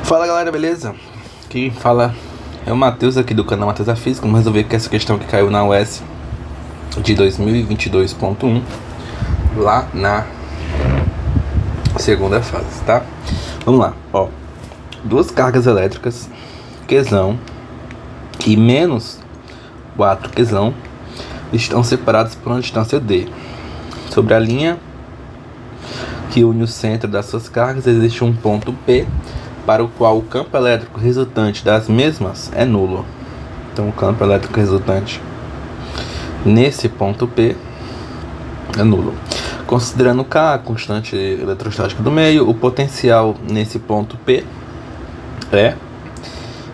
Fala galera, beleza? Quem fala é o Matheus aqui do canal Matheus da Física. Vamos resolver que essa questão que caiu na UES de 2022.1 lá na segunda fase, tá? Vamos lá, ó. Duas cargas elétricas Qzão e menos 4 Qzão estão separadas por uma distância D. Sobre a linha que une o centro das suas cargas existe um ponto P para o qual o campo elétrico resultante das mesmas é nulo. Então o campo elétrico resultante nesse ponto P é nulo. Considerando K, a constante eletrostática do meio, o potencial nesse ponto P é...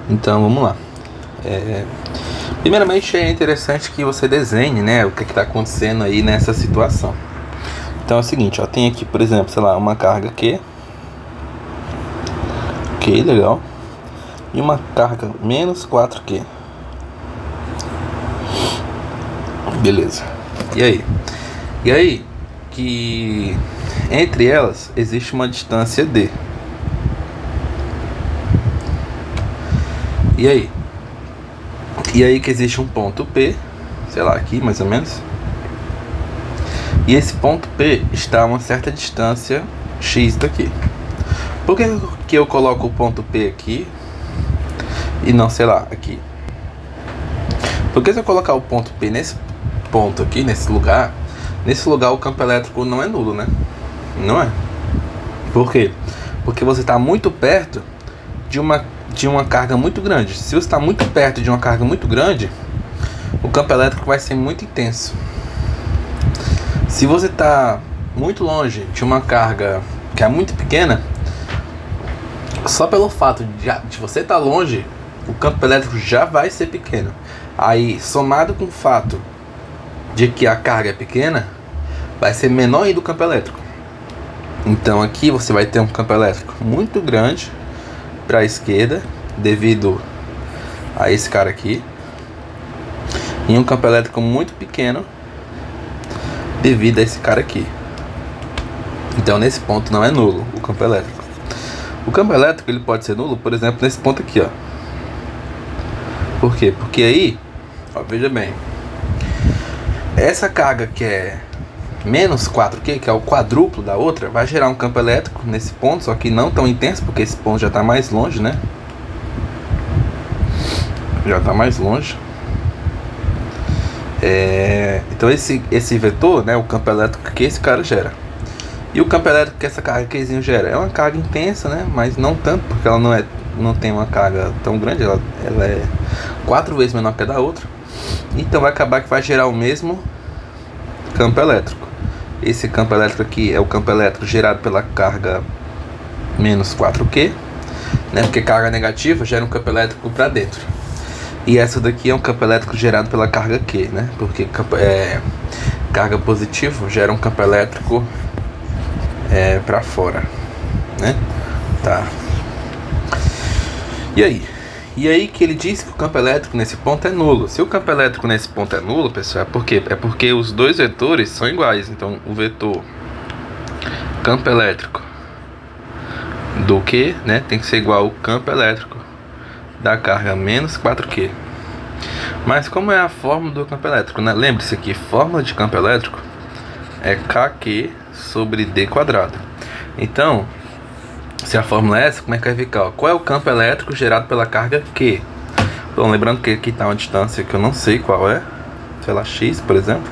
Então vamos lá. Primeiramente é interessante que você desenhe, né, o que está acontecendo aí nessa situação. Então é o seguinte, ó, tem aqui, por exemplo, sei lá, uma carga Q. Ok, legal. E uma carga menos 4Q. Beleza. E aí que entre elas existe uma distância D. E aí que existe um ponto P, sei lá, aqui mais ou menos. E esse ponto P está a uma certa distância X daqui. Por que eu coloco o ponto P aqui e não, sei lá, aqui? Porque se eu colocar o ponto P nesse ponto aqui, nesse lugar o campo elétrico não é nulo, né? Não é. Por quê? Porque você está muito perto de uma carga muito grande. Se você está muito perto de uma carga muito grande, o campo elétrico vai ser muito intenso. Se você está muito longe de uma carga que é muito pequena, só pelo fato de você estar longe, o campo elétrico já vai ser pequeno. Aí, somado com o fato de que a carga é pequena, vai ser menor ainda o campo elétrico. Então aqui você vai ter um campo elétrico muito grande para a esquerda, devido a esse cara aqui, e um campo elétrico muito pequeno devido a esse cara aqui. Então nesse ponto não é nulo o campo elétrico. O campo elétrico ele pode ser nulo, por exemplo, nesse ponto aqui, ó. Por quê? Porque aí, ó, veja bem, essa carga que é menos 4Q, que é o quadruplo da outra, vai gerar um campo elétrico nesse ponto, só que não tão intenso, porque esse ponto já está mais longe, né? Já está mais longe. Então esse vetor, né, o campo elétrico que esse cara gera. E o campo elétrico que essa carga Qzinho gera é uma carga intensa, né? Mas não tanto, porque ela não tem uma carga tão grande, ela é 4 vezes menor que a da outra. Então vai acabar que vai gerar o mesmo campo elétrico. Esse campo elétrico aqui é o campo elétrico gerado pela carga menos 4Q, né? Porque carga negativa gera um campo elétrico para dentro. E essa daqui é um campo elétrico gerado pela carga Q, né? Porque carga positiva gera um campo elétrico para fora, né? Tá. E aí que ele diz que o campo elétrico nesse ponto é nulo. Se o campo elétrico nesse ponto é nulo, pessoal, é por quê? É porque os dois vetores são iguais. Então o vetor campo elétrico do Q, né, tem que ser igual ao campo elétrico da carga menos 4Q. Mas como é a fórmula do campo elétrico, né? Lembre-se que fórmula de campo elétrico é KQ sobre D quadrado. Então, se a fórmula é essa, como é que vai ficar? Qual é o campo elétrico gerado pela carga Q? Bom, lembrando que aqui está uma distância que eu não sei qual é, sei lá, X, por exemplo.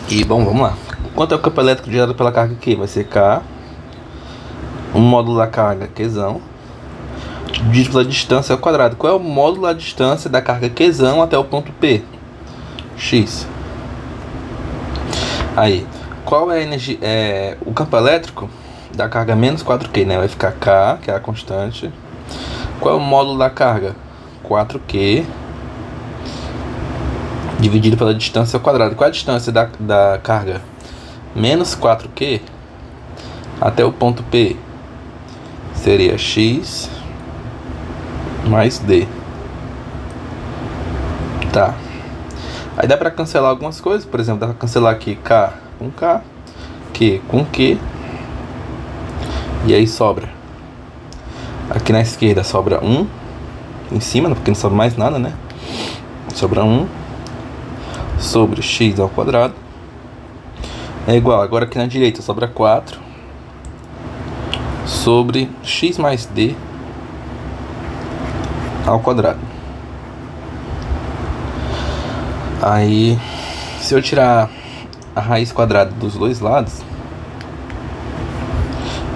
E bom, vamos lá. Quanto é o campo elétrico gerado pela carga Q? Vai ser K, um módulo da carga Qzão, dividido pela distância ao quadrado. Qual é o módulo da distância da carga Qzão até o ponto P? X. Aí, qual é a energia, o campo elétrico da carga menos 4Q, né? Vai ficar K, que é a constante. Qual é o módulo da carga? 4Q dividido pela distância ao quadrado. Qual é a distância da carga menos 4Q até o ponto P? Seria X mais D. Tá. Aí dá pra cancelar algumas coisas, por exemplo, dá pra cancelar aqui K com K, Q com Q E aí sobra. Aqui na esquerda sobra 1. Em cima, porque não sobra mais nada, né? Sobra 1 sobre x ao quadrado. É igual, agora aqui na direita sobra 4 sobre x mais d ao quadrado. Aí, se eu tirar a raiz quadrada dos dois lados,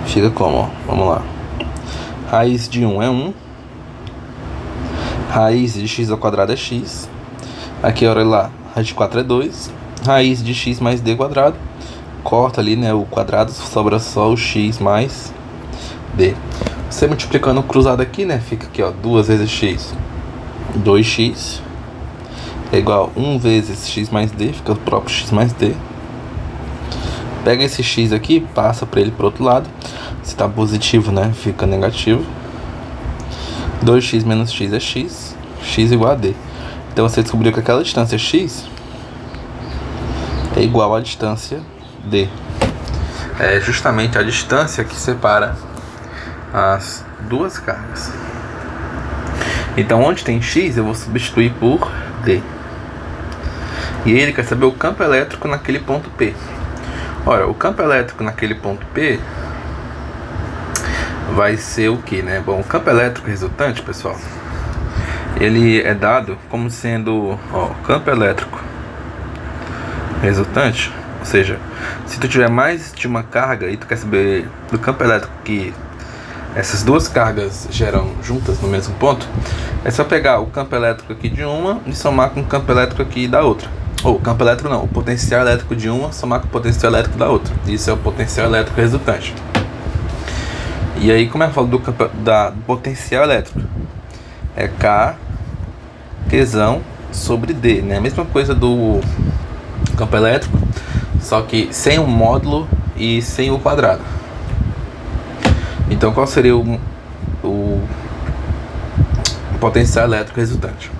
fica como? Ó, vamos lá. Raiz de 1 é 1. Raiz de x ao quadrado é x. Aqui, olha lá, raiz de 4 é 2. Raiz de x mais d quadrado. Corta ali, né, o quadrado, sobra só o x mais d. Você multiplicando o cruzado aqui, né, fica aqui, ó, 2 vezes x, 2x. É igual 1 vezes x mais d, fica o próprio x mais d. Pega esse x aqui, passa para ele para o outro lado. Se está positivo, né, fica negativo. 2x menos x é x. X igual a d. Então você descobriu que aquela distância x é igual à distância d. É justamente a distância que separa as duas cargas. Então onde tem x eu vou substituir por d. E ele quer saber o campo elétrico naquele ponto P. Ora, o campo elétrico naquele ponto P vai ser o que, né? Bom, o campo elétrico resultante, pessoal, ele é dado como sendo, ó, campo elétrico resultante. Ou seja, se tu tiver mais de uma carga e tu quer saber do campo elétrico que essas duas cargas geram juntas no mesmo ponto, é só pegar o campo elétrico aqui de uma e somar com o campo elétrico aqui da outra. Ou campo elétrico não, o potencial elétrico de uma somar com o potencial elétrico da outra. Isso é o potencial elétrico resultante. E aí, como é que eu falo do potencial elétrico? É K Qzão sobre D, né? A mesma coisa do campo elétrico, só que sem o módulo e sem o quadrado. Então, qual seria o potencial elétrico resultante?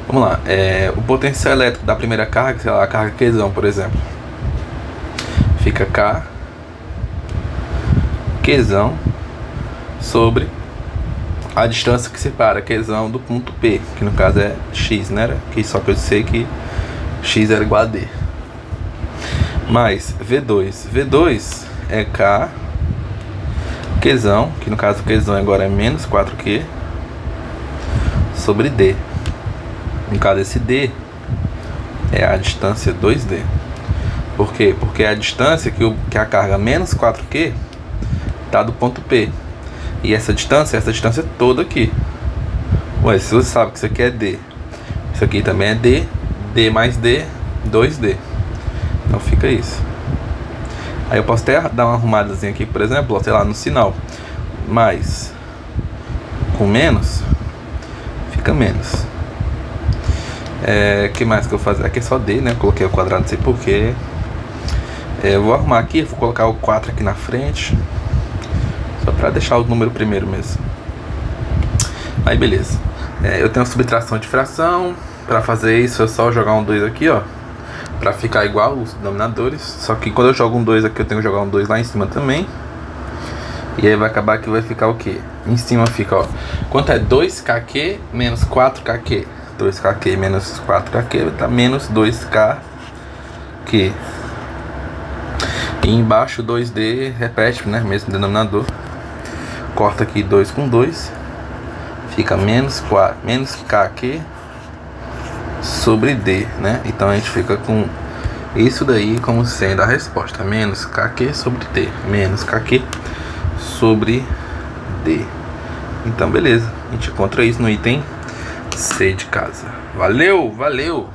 Vamos lá, o potencial elétrico da primeira carga, sei lá, a carga Qzão, por exemplo, fica K Qzão sobre a distância que separa Qzão do ponto P, que no caso é x, né? Só que eu sei que x era igual a d. Mais V2. V2 é K Qzão, que no caso Qzão agora é menos 4Q, sobre d. No caso, esse d é a distância 2d. Por quê? Porque é a distância que a carga menos 4Q está do ponto P. E essa distância toda aqui. Ué, se você sabe que isso aqui é d, isso aqui também é d, d mais d, 2d. Então fica isso. Aí eu posso até dar uma arrumadazinha aqui, por exemplo, sei lá, no sinal. Mais com menos, fica menos. Que mais que eu vou fazer? Aqui é só d, né? Coloquei o quadrado, não sei porquê. Eu vou arrumar aqui, vou colocar o 4 aqui na frente, só pra deixar o número primeiro mesmo. Aí beleza. Eu tenho subtração de fração. Pra fazer isso é só jogar um 2 aqui, ó, pra ficar igual os denominadores. Só que quando eu jogo um 2 aqui, eu tenho que jogar um 2 lá em cima também. E aí vai acabar que vai ficar o quê? Em cima fica, ó, quanto é 2kq menos 4kq? 2kq menos 4kq vai dar menos 2kq. E embaixo 2d repete, né? Mesmo denominador. Corta aqui 2 com 2. Fica menos kq sobre d, né? Então a gente fica com isso daí como sendo a resposta. Menos kq sobre d. Menos kq sobre d. Então beleza. A gente encontra isso no item C de casa. Valeu, valeu!